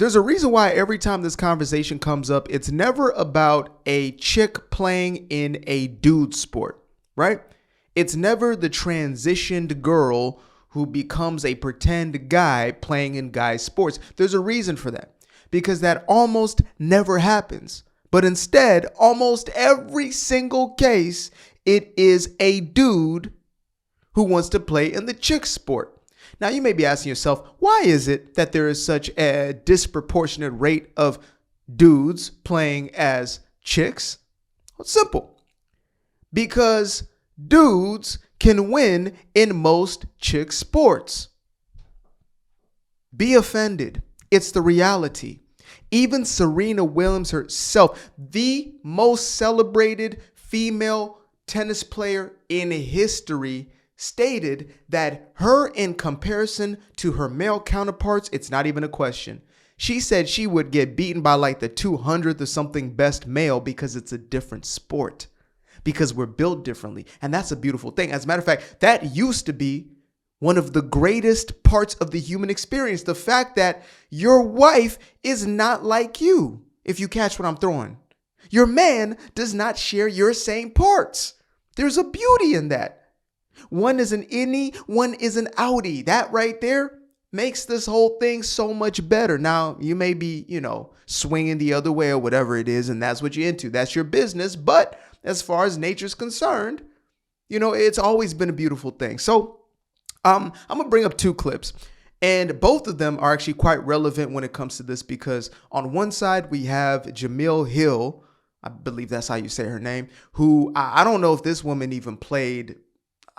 there's a reason why every time this conversation comes up, it's never about a chick playing in a dude sport, right? It's never the transitioned girl who becomes a pretend guy playing in guy sports. There's a reason for that, because that almost never happens. But instead, almost every single case, it is a dude who wants to play in the chick sport. Now, you may be asking yourself, why is it that there is such a disproportionate rate of dudes playing as chicks? Well, it's simple. Because dudes can win in most chick sports. Be offended. It's the reality. Even Serena Williams herself, the most celebrated female tennis player in history, stated that her, in comparison to her male counterparts, it's not even a question. She said she would get beaten by like the 200th or something best male because it's a different sport, because we're built differently. And that's a beautiful thing. As a matter of fact, that used to be one of the greatest parts of the human experience. The fact that your wife is not like you, if you catch what I'm throwing. Your man does not share your same parts. There's a beauty in that. One is an innie, one is an outie. That right there makes this whole thing so much better. Now, you may be, swinging the other way or whatever it is, and that's what you're into. That's your business. But as far as nature's concerned, it's always been a beautiful thing. So I'm going to bring up two clips, and both of them are actually quite relevant when it comes to this, because on one side we have Jamil Hill, I believe that's how you say her name, who I don't know if this woman even played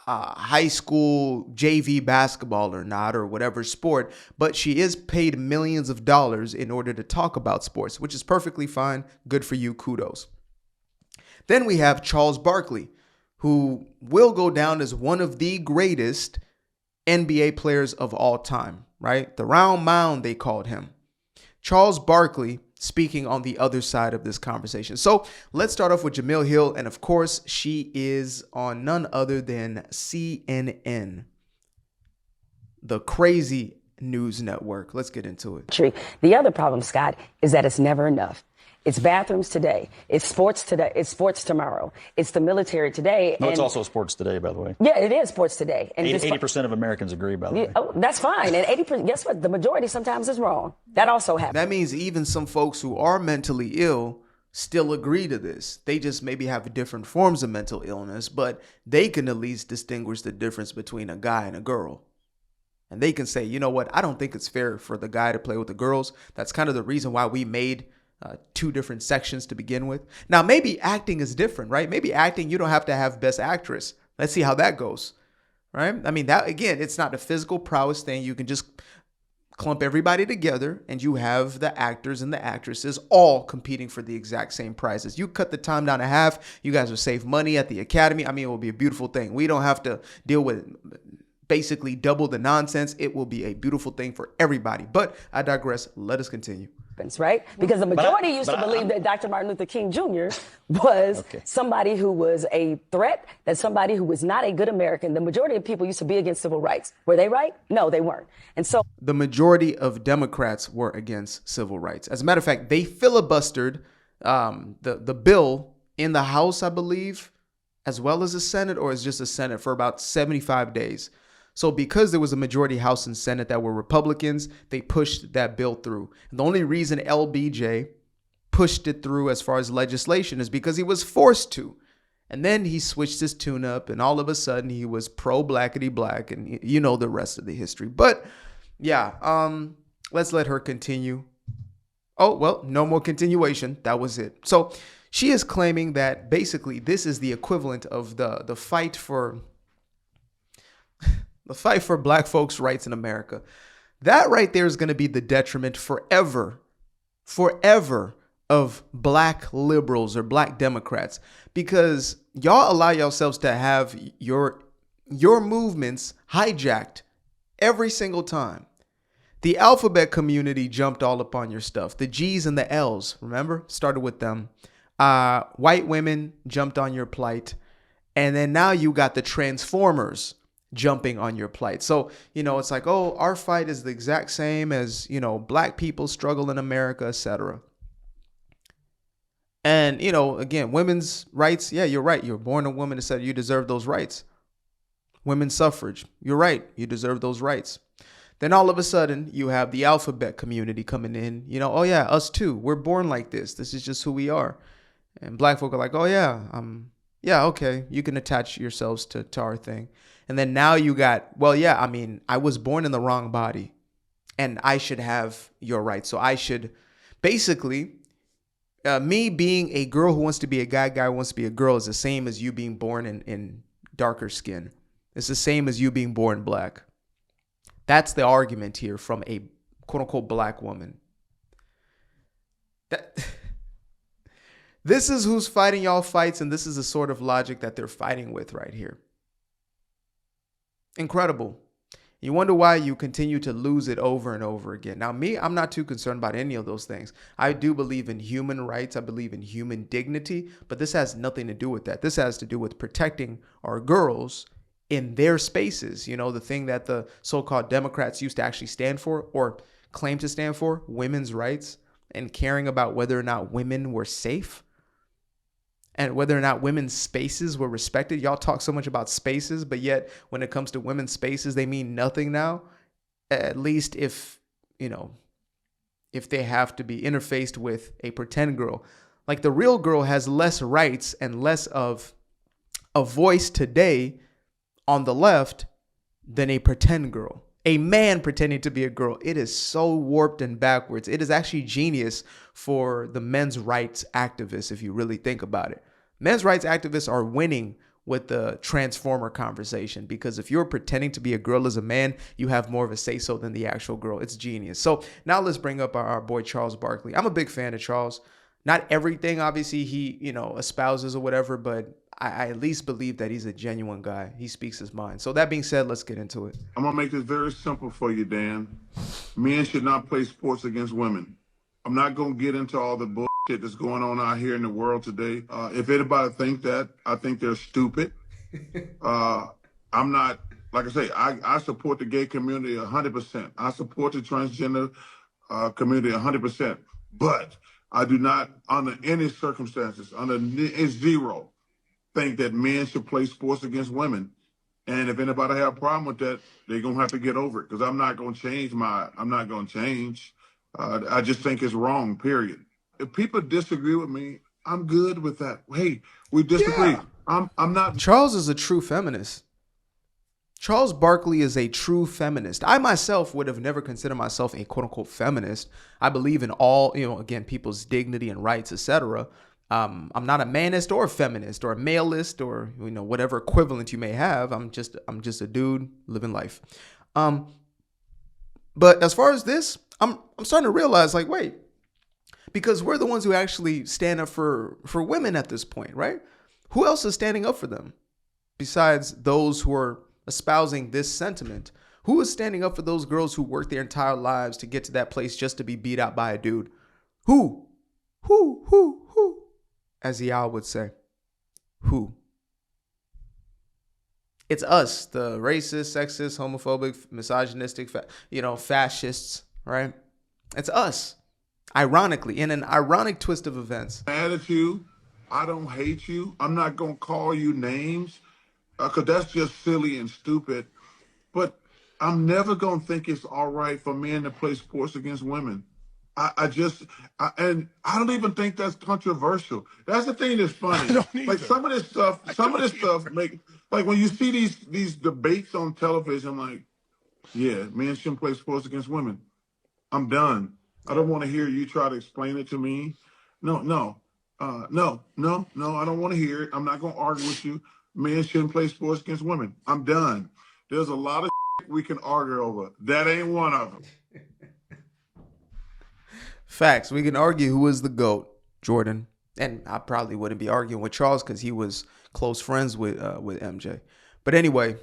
high school JV basketball or not, or whatever sport, but she is paid millions of dollars in order to talk about sports, which is perfectly fine. Good for you. Kudos. Then we have Charles Barkley, who will go down as one of the greatest NBA players of all time, right? The round mound, they called him. Charles Barkley speaking on the other side of this conversation. So let's start off with Jamil Hill. And of course, she is on none other than CNN, the crazy news network. Let's get into it. The other problem, Scott, is that it's never enough. It's bathrooms today. It's sports today. It's sports tomorrow. It's the military today. No, it's also sports today, by the way. Yeah, it is sports today. And 80% of Americans agree, by the way. Oh, that's fine. And 80%, guess what? The majority sometimes is wrong. That also happens. That means even some folks who are mentally ill still agree to this. They just maybe have different forms of mental illness, but they can at least distinguish the difference between a guy and a girl. And they can say, you know what? I don't think it's fair for the guy to play with the girls. That's kind of the reason why we made two different sections to begin with. Now, maybe acting is different, right? Maybe acting, you don't have to have best actress. Let's see how that goes, right? I mean, that again, it's not a physical prowess thing. You can just clump everybody together and you have the actors and the actresses all competing for the exact same prizes. You cut the time down to half. You guys will save money at the academy. I mean, it will be a beautiful thing. We don't have to deal with basically double the nonsense. It will be a beautiful thing for everybody. But I digress. Let us continue. Right? Because the majority used to believe that Dr. Martin Luther King Jr. was somebody who was a threat, that somebody who was not a good American. The majority of people used to be against civil rights. Were they right? No, they weren't. And so the majority of Democrats were against civil rights. As a matter of fact, they filibustered the bill in the House, I believe, as well as the Senate, or is just the Senate, for about 75 days. So because there was a majority House and Senate that were Republicans, they pushed that bill through. And the only reason LBJ pushed it through as far as legislation is because he was forced to. And then he switched his tune up and all of a sudden he was pro-blackity black, and you know the rest of the history. But yeah, let's let her continue. Oh, well, no more continuation. That was it. So she is claiming that basically this is the equivalent of the fight for black folks' rights in America. That right there is going to be the detriment forever of black liberals or black Democrats, because y'all allow yourselves to have your movements hijacked every single time. The alphabet community jumped all up on your stuff. The G's and the L's, remember? Started with them. White women jumped on your plight. And then now you got the Transformers jumping on your plight. So, it's like, oh, our fight is the exact same as, black people struggle in America, etc. And, again, women's rights. Yeah, you're right. You're born a woman, etc. You deserve those rights. Women's suffrage. You're right. You deserve those rights. Then all of a sudden you have the alphabet community coming in, oh yeah, us too. We're born like this. This is just who we are. And black folk are like, oh yeah, yeah, okay. You can attach yourselves to our thing. And then now you got, well, yeah, I was born in the wrong body and I should have your rights. So I should basically, me being a girl who wants to be a guy who wants to be a girl is the same as you being born in darker skin. It's the same as you being born black. That's the argument here from a quote unquote black woman. This is who's fighting y'all fights, and this is the sort of logic that they're fighting with right here. Incredible. You wonder why you continue to lose it over and over again. Now, me, I'm not too concerned about any of those things. I do believe in human rights. I believe in human dignity, but this has nothing to do with that. This has to do with protecting our girls in their spaces, the thing that the so-called Democrats used to actually stand for or claim to stand for, women's rights, and caring about whether or not women were safe and whether or not women's spaces were respected. Y'all talk so much about spaces, but yet when it comes to women's spaces, they mean nothing now, at least if they have to be interfaced with a pretend girl. Like the real girl has less rights and less of a voice today on the left than a pretend girl, a man pretending to be a girl. It is so warped and backwards. It is actually genius for the men's rights activists, if you really think about it. Men's rights activists are winning with the transformer conversation because if you're pretending to be a girl as a man, you have more of a say-so than the actual girl. It's genius. So now let's bring up our boy Charles Barkley. I'm a big fan of Charles. Not everything, obviously, he, espouses or whatever, but I at least believe that he's a genuine guy. He speaks his mind. So that being said, let's get into it. I'm going to make this very simple for you, Dan. Men should not play sports against women. I'm not going to get into all the bullshit that's going on out here in the world today. If anybody thinks that, I think they're stupid. I'm not, like I say, I support the gay community 100%. I support the transgender community 100%. But I do not, under any circumstances, under zero, think that men should play sports against women. And if anybody have a problem with that, they're going to have to get over it because I'm not going to change. I just think it's wrong, period. If people disagree with me, I'm good with that. Hey, we disagree. Yeah. I'm not. Charles is a true feminist. Charles Barkley is a true feminist. I myself would have never considered myself a quote unquote feminist. I believe in all, again, people's dignity and rights, etc. I'm not a manist or a feminist or a maleist or whatever equivalent you may have. I'm just a dude living life. But as far as this, I'm starting to realize, like, wait, because we're the ones who actually stand up for women at this point, right? Who else is standing up for them besides those who are espousing this sentiment? Who is standing up for those girls who work their entire lives to get to that place just to be beat out by a dude? Who? As Yao would say. Who? It's us, the racist, sexist, homophobic, misogynistic, fascists, right? It's us. Ironically, in an ironic twist of events. Attitude, I don't hate you. I'm not going to call you names because that's just silly and stupid. But I'm never going to think it's all right for men to play sports against women. And I don't even think that's controversial. That's the thing that's funny. Like some of this stuff make, like when you see these debates on television, I'm like, yeah, men shouldn't play sports against women. I'm done. I don't want to hear you try to explain it to me. No, I don't want to hear it. I'm not going to argue with you. Men shouldn't play sports against women. I'm done. There's a lot of we can argue over. That ain't one of them. Facts. We can argue who is the GOAT, Jordan. And I probably wouldn't be arguing with Charles because he was close friends with MJ. But anyway,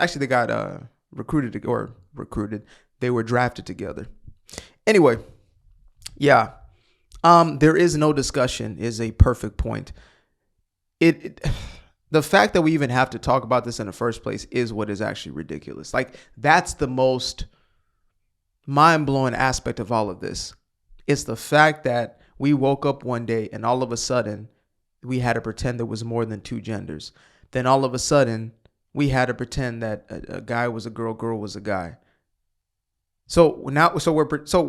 actually they got recruited. They were drafted together. Anyway, yeah. There is no discussion is a perfect point. The fact that we even have to talk about this in the first place is what is actually ridiculous. Like, that's the most mind-blowing aspect of all of this. It's the fact that we woke up one day and all of a sudden we had to pretend there was more than two genders. Then all of a sudden we had to pretend that a guy was a girl, girl was a guy. So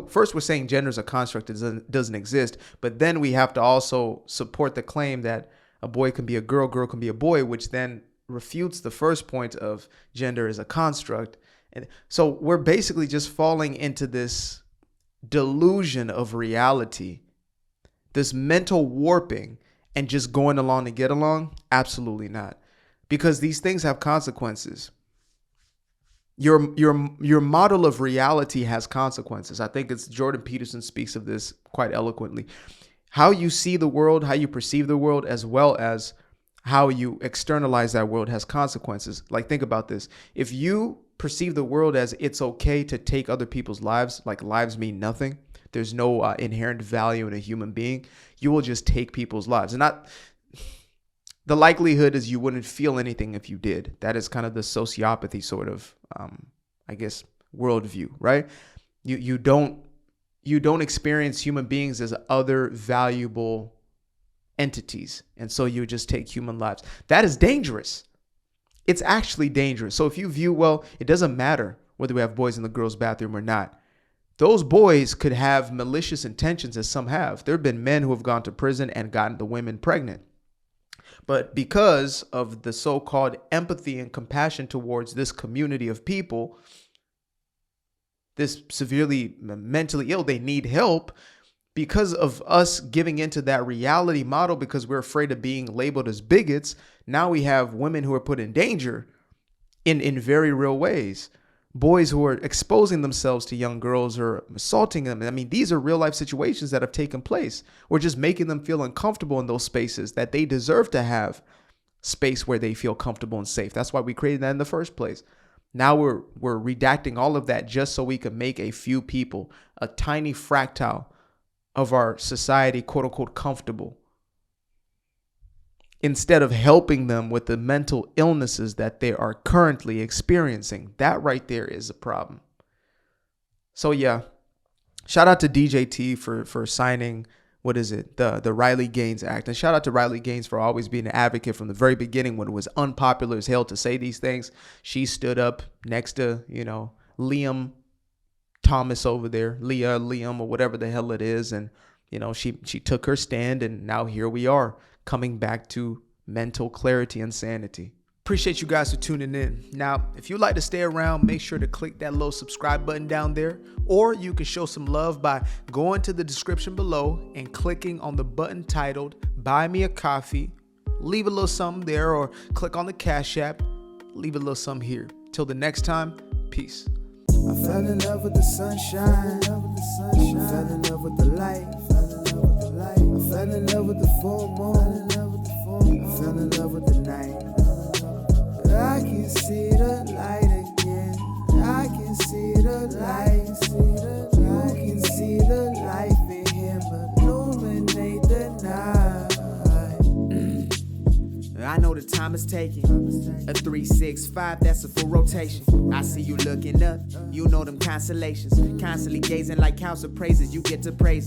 first we're saying gender is a construct that doesn't exist, but then we have to also support the claim that a boy can be a girl, girl can be a boy, which then refutes the first point of gender is a construct. And so we're basically just falling into this delusion of reality, this mental warping, and just going along to get along. Absolutely not, because these things have consequences. Your model of reality has consequences. I think it's Jordan Peterson speaks of this quite eloquently. How you see the world, how you perceive the world, as well as how you externalize that world has consequences. Like, think about this. If you perceive the world as it's okay to take other people's lives, like lives mean nothing, there's no inherent value in a human being, you will just take people's lives. And the likelihood is you wouldn't feel anything if you did. That is kind of the sociopathy sort of, I guess, worldview, right? You don't experience human beings as other valuable entities. And so you just take human lives. That is dangerous. It's actually dangerous. So if you view, well, it doesn't matter whether we have boys in the girls' bathroom or not. Those boys could have malicious intentions, as some have. There have been men who have gone to prison and gotten the women pregnant. But because of the so-called empathy and compassion towards this community of people, this severely mentally ill, they need help. Because of us giving into that reality model, because we're afraid of being labeled as bigots, now we have women who are put in danger in very real ways. Boys who are exposing themselves to young girls or assaulting them. I mean, these are real life situations that have taken place. We're just making them feel uncomfortable in those spaces that they deserve to have space where they feel comfortable and safe. That's why we created that in the first place. Now we're redacting all of that just so we can make a few people, a tiny fractile of our society, quote unquote, comfortable, instead of helping them with the mental illnesses that they are currently experiencing. That right there is a problem. So yeah, shout out to DJT for signing, what is it? The Riley Gaines Act. And shout out to Riley Gaines for always being an advocate from the very beginning when it was unpopular as hell to say these things. She stood up next to, Liam Thomas over there, Liam, or whatever the hell it is. And, she took her stand, and now here we are coming back to mental clarity and sanity. Appreciate you guys for tuning in. Now, if you'd like to stay around, make sure to click that little subscribe button down there, or you can show some love by going to the description below and clicking on the button titled Buy Me a Coffee. Leave a little something there, or click on the Cash App. Leave a little something here. Till the next time, peace. I fell in love with the sunshine. I fell in love with the light. I fell in love with the full moon. I fell in love with the night. I can see the light again. I can see the light. You can see the life in him illuminate the night. I know the time is taking. A 3, 6, 5, that's a full rotation. I see you looking up, you know them constellations. Constantly gazing like house of praises, you get to praising.